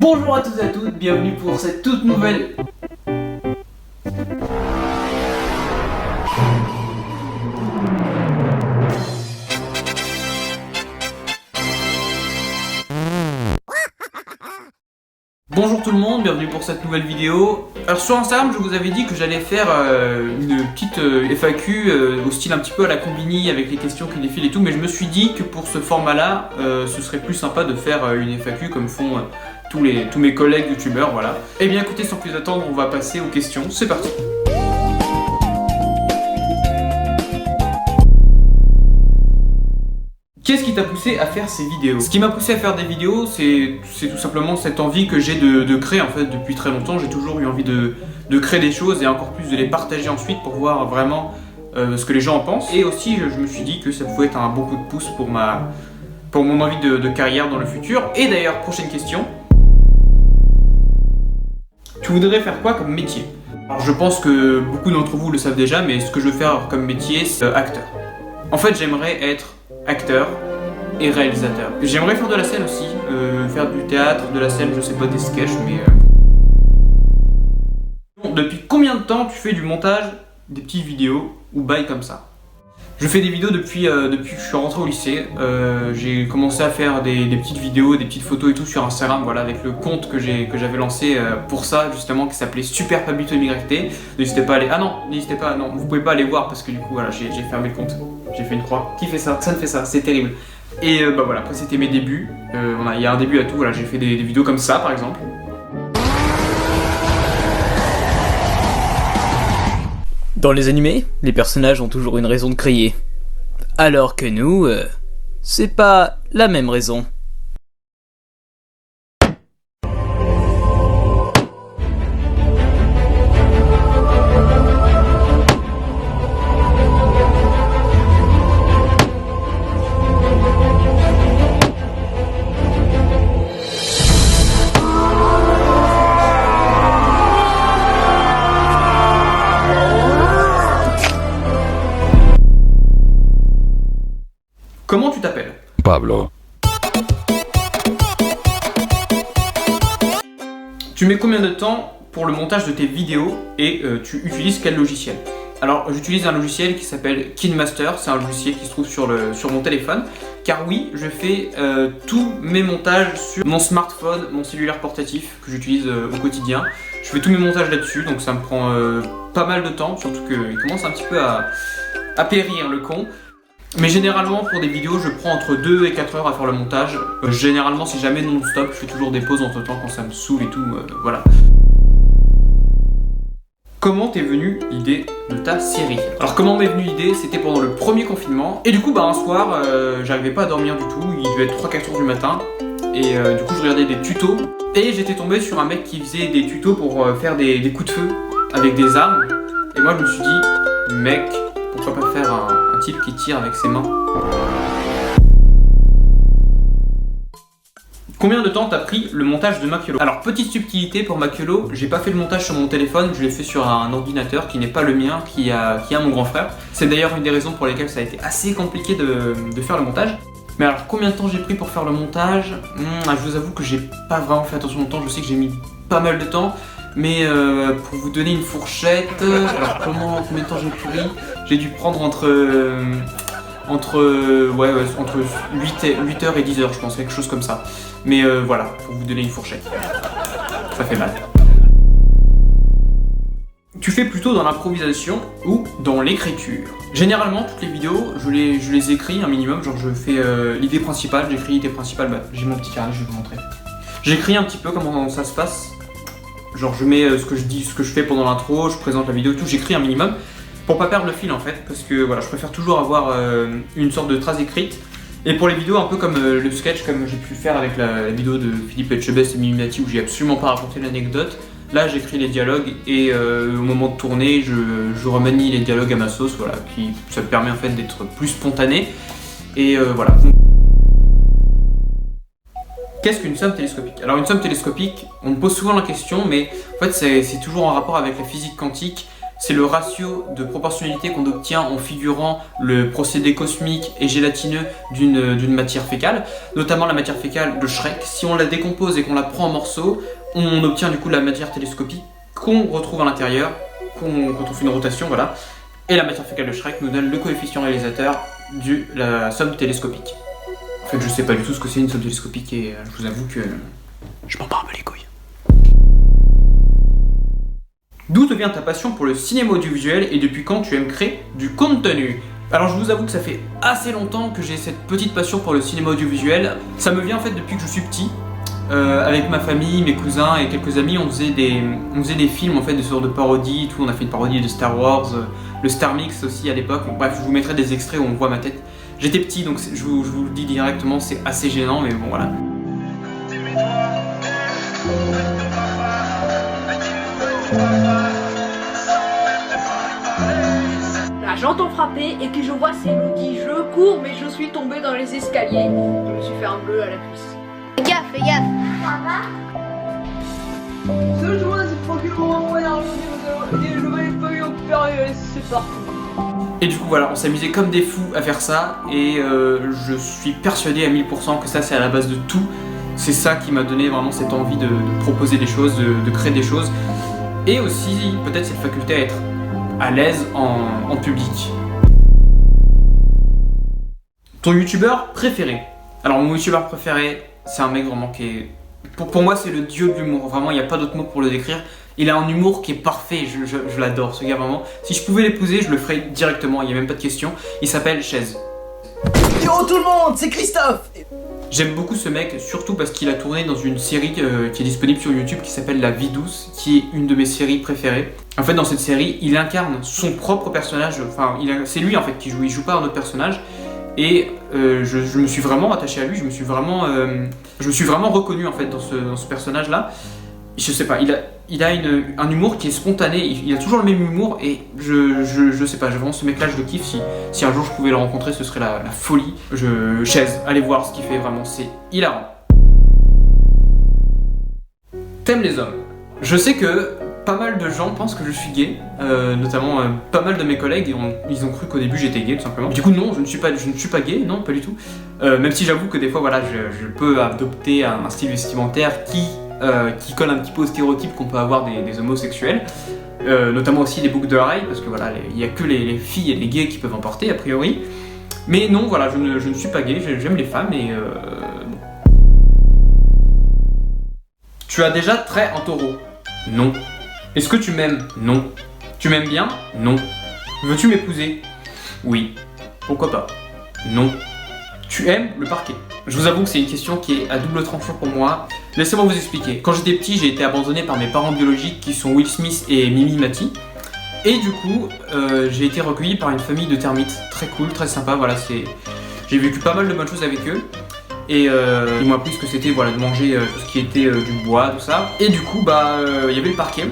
Bonjour à tous et à toutes, bienvenue pour cette toute nouvelle... Bonjour tout le monde, bienvenue pour cette nouvelle vidéo. Alors sur Instagram, je vous avais dit que j'allais faire une petite FAQ au style un petit peu à la Combini avec les questions qui défilent et tout, mais je me suis dit que pour ce format-là, ce serait plus sympa de faire une FAQ comme font tous mes collègues youtubeurs, voilà. Et bien écoutez, sans plus attendre, on va passer aux questions, c'est parti. Qu'est-ce qui t'a poussé à faire ces vidéos? Ce qui m'a poussé à faire des vidéos, c'est tout simplement cette envie que j'ai de créer en fait depuis très longtemps. J'ai toujours eu envie de créer des choses et encore plus de les partager ensuite pour voir vraiment ce que les gens en pensent. Et aussi, je me suis dit que ça pouvait être un bon coup de pouce pour mon envie de carrière dans le futur. Et d'ailleurs, prochaine question. Tu voudrais faire quoi comme métier? Alors je pense que beaucoup d'entre vous le savent déjà, mais ce que je veux faire comme métier, c'est acteur. En fait, j'aimerais être acteur et réalisateur. J'aimerais faire de la scène aussi, faire du théâtre, de la scène, je sais pas, des sketchs, mais... Depuis combien de temps tu fais du montage, des petites vidéos ou bail comme ça? Je fais des vidéos depuis que je suis rentré au lycée. J'ai commencé à faire des petites vidéos, des petites photos et tout sur Instagram, voilà, avec le compte que j'avais lancé pour ça justement, qui s'appelait Super Pablito MYT. N'hésitez pas à aller... Ah non, n'hésitez pas, non, vous pouvez pas aller voir parce que du coup voilà, j'ai fermé le compte. J'ai fait une croix. Qui fait ça? Ça ne fait ça, c'est terrible. Et bah voilà, après c'était mes débuts. Il y a un début à tout, voilà, j'ai fait des vidéos comme ça par exemple. Dans les animés, les personnages ont toujours une raison de crier. Alors que nous, c'est pas la même raison. Comment tu t'appelles? Pablo. Tu mets combien de temps pour le montage de tes vidéos et tu utilises quel logiciel? Alors j'utilise un logiciel qui s'appelle KineMaster, c'est un logiciel qui se trouve sur mon téléphone. Car oui, je fais tous mes montages sur mon smartphone, mon cellulaire portatif que j'utilise au quotidien. Je fais tous mes montages là-dessus, donc ça me prend pas mal de temps, surtout qu'il commence un petit peu à périr le con. Mais généralement pour des vidéos je prends entre 2 et 4 heures à faire le montage. Généralement c'est jamais non-stop, je fais toujours des pauses entre temps quand ça me saoule et tout, voilà. Comment t'es venue l'idée de ta série? Alors comment m'est venue l'idée? C'était pendant le premier confinement. Et du coup bah un soir, j'arrivais pas à dormir du tout, il devait être 3-4 heures du matin. Et du coup je regardais des tutos. Et j'étais tombé sur un mec qui faisait des tutos pour faire des coups de feu avec des armes. Et moi je me suis dit, mec, pourquoi pas faire un type qui tire avec ses mains? Combien de temps t'as pris le montage de Machiolo? Alors petite subtilité pour Machiolo, j'ai pas fait le montage sur mon téléphone, je l'ai fait sur un ordinateur qui n'est pas le mien, qui a mon grand frère. C'est d'ailleurs une des raisons pour lesquelles ça a été assez compliqué de faire le montage. Mais alors combien de temps j'ai pris pour faire le montage? Je vous avoue que j'ai pas vraiment fait attention au temps, je sais que j'ai mis pas mal de temps. Mais pour vous donner une fourchette, alors combien de temps j'ai pris? J'ai dû prendre entre 8h et 10h je pense, quelque chose comme ça. Mais voilà, pour vous donner une fourchette. Ça fait mal. Tu fais plutôt dans l'improvisation ou dans l'écriture? Généralement, toutes les vidéos, je les écris un minimum, genre je fais l'idée principale, j'écris l'idée principale, bah, j'ai mon petit carnet, je vais vous montrer. J'écris un petit peu comment ça se passe. Genre je mets ce que je dis, ce que je fais pendant l'intro, je présente la vidéo et tout, j'écris un minimum pour pas perdre le fil en fait, parce que voilà, je préfère toujours avoir une sorte de trace écrite. Et pour les vidéos un peu comme le sketch, comme j'ai pu le faire avec la vidéo de Philippe Etchebest et Mimimati où j'ai absolument pas raconté l'anecdote, là j'écris les dialogues et au moment de tourner, je remanie les dialogues à ma sauce, voilà, ça me permet en fait d'être plus spontané. Et voilà. Qu'est-ce qu'une somme télescopique? Alors une somme télescopique, on me pose souvent la question, mais en fait c'est toujours en rapport avec la physique quantique c'est le ratio de proportionnalité qu'on obtient en figurant le procédé cosmique et gélatineux d'une matière fécale, notamment la matière fécale de Shrek. Si on la décompose et qu'on la prend en morceaux, on obtient du coup la matière télescopique qu'on retrouve à l'intérieur, quand on fait une rotation, voilà. Et la matière fécale de Shrek nous donne le coefficient réalisateur de la somme télescopique. En fait, je sais pas du tout ce que c'est une somme télescopique et je vous avoue que je m'en bats un peu les couilles. D'où te vient ta passion pour le cinéma audiovisuel et depuis quand tu aimes créer du contenu? Alors je vous avoue que ça fait assez longtemps que j'ai cette petite passion pour le cinéma audiovisuel. Ça me vient en fait depuis que je suis petit. Avec ma famille, mes cousins et quelques amis, on faisait des films en fait, des sortes de parodies et tout. On a fait une parodie de Star Wars, le Star Mix aussi à l'époque. Bref, je vous mettrai des extraits où on voit ma tête. J'étais petit donc je vous le dis directement, c'est assez gênant mais bon voilà. Là, j'entends frapper et que je vois c'est Loki. Je cours mais je suis tombé dans les escaliers. Je me suis fait un bleu à la cuisse. Fais gaffe, fais gaffe. Ce jour-là, c'est tranquillement moyen. Je vais pas eu opérer, c'est parti. Et du coup voilà, on s'amusait comme des fous à faire ça et je suis persuadé à 1000% que ça c'est à la base de tout. C'est ça qui m'a donné vraiment cette envie de proposer des choses, de créer des choses et aussi peut-être cette faculté à être à l'aise en public. Ton youtubeur préféré? Alors mon youtubeur préféré, c'est un mec vraiment qui est... Pour moi c'est le dieu de l'humour, vraiment il n'y a pas d'autre mot pour le décrire. Il a un humour qui est parfait, je l'adore ce gars vraiment. Si je pouvais l'épouser, je le ferais directement, il n'y a même pas de question. Il s'appelle Chaise. Yo tout le monde, c'est Christophe. J'aime beaucoup ce mec, surtout parce qu'il a tourné dans une série qui est disponible sur YouTube qui s'appelle La Vie Douce, qui est une de mes séries préférées. En fait dans cette série, il incarne son propre personnage, enfin c'est lui en fait qui joue, il joue pas un autre personnage. Et je me suis vraiment attaché à lui, je me suis vraiment reconnu en fait dans ce personnage là. Je sais pas, il a un humour qui est spontané, il a toujours le même humour et je sais pas, vraiment ce mec là je le kiffe, si un jour je pouvais le rencontrer ce serait la folie. Chaise, allez voir ce qu'il fait vraiment, c'est hilarant. T'aimes les hommes? Je sais que pas mal de gens pensent que je suis gay, notamment pas mal de mes collègues, ils ont cru qu'au début j'étais gay tout simplement. Du coup non, je ne suis pas gay, non pas du tout. Même si j'avoue que des fois voilà, je peux adopter un style vestimentaire qui colle un petit peu aux stéréotypes qu'on peut avoir des homosexuels, notamment aussi les boucles d'oreilles, parce que voilà, il n'y a que les filles et les gays qui peuvent en porter a priori. Mais non, voilà, je ne suis pas gay, j'aime les femmes et bon. Tu as déjà trait en taureau? Non. Est-ce que tu m'aimes? Non. Tu m'aimes bien? Non. Veux-tu m'épouser? Oui. Pourquoi pas? Non. Tu aimes le parquet? Je vous avoue que c'est une question qui est à double tranchant pour moi. Laissez-moi vous expliquer. Quand j'étais petit, j'ai été abandonné par mes parents biologiques qui sont Will Smith et Mimi Mati. Et du coup, j'ai été recueilli par une famille de termites. Très cool, très sympa, voilà, j'ai vécu pas mal de bonnes choses avec eux. Et ils m'ont appris ce que c'était voilà, de manger tout ce qui était du bois, tout ça. Et du coup, il y avait le parquet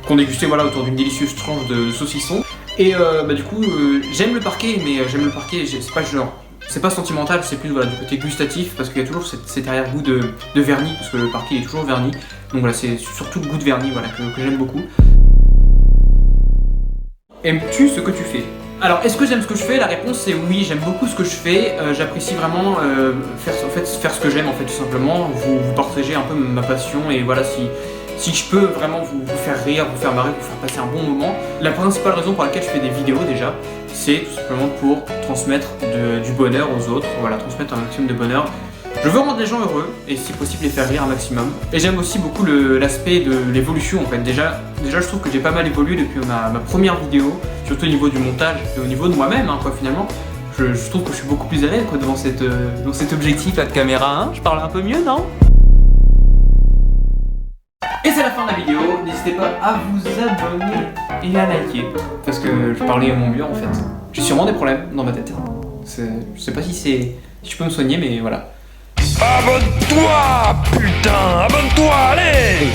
qu'on dégustait voilà, autour d'une délicieuse tranche de saucisson. Et du coup, j'aime le parquet, mais j'aime le parquet, c'est pas genre... C'est pas sentimental, c'est plus voilà, du côté gustatif parce qu'il y a toujours cet arrière-goût de vernis parce que le parquet est toujours verni. Donc voilà, c'est surtout le goût de vernis voilà, que j'aime beaucoup. Aimes-tu ce que tu fais? Alors, est-ce que j'aime ce que je fais? La réponse c'est oui, j'aime beaucoup ce que je fais. J'apprécie vraiment faire ce que j'aime en fait tout simplement. Vous partager un peu ma passion et voilà si je peux vraiment vous faire rire, vous faire marrer, vous faire passer un bon moment. La principale raison pour laquelle je fais des vidéos déjà, c'est tout simplement pour transmettre du bonheur aux autres, voilà, transmettre un maximum de bonheur. Je veux rendre les gens heureux et si possible les faire rire un maximum. Et j'aime aussi beaucoup l'aspect de l'évolution en fait. Déjà je trouve que j'ai pas mal évolué depuis ma première vidéo, surtout au niveau du montage et au niveau de moi-même hein, quoi finalement. Je trouve que je suis beaucoup plus à l'aise quoi devant cet objectif là de caméra, hein. Je parle un peu mieux, non? Et c'est la fin de la vidéo, n'hésitez pas à vous abonner et à liker, parce que je parlais à mon mur en fait. J'ai sûrement des problèmes dans ma tête. Je sais pas si je peux me soigner, mais voilà. Abonne-toi, putain, abonne-toi, allez!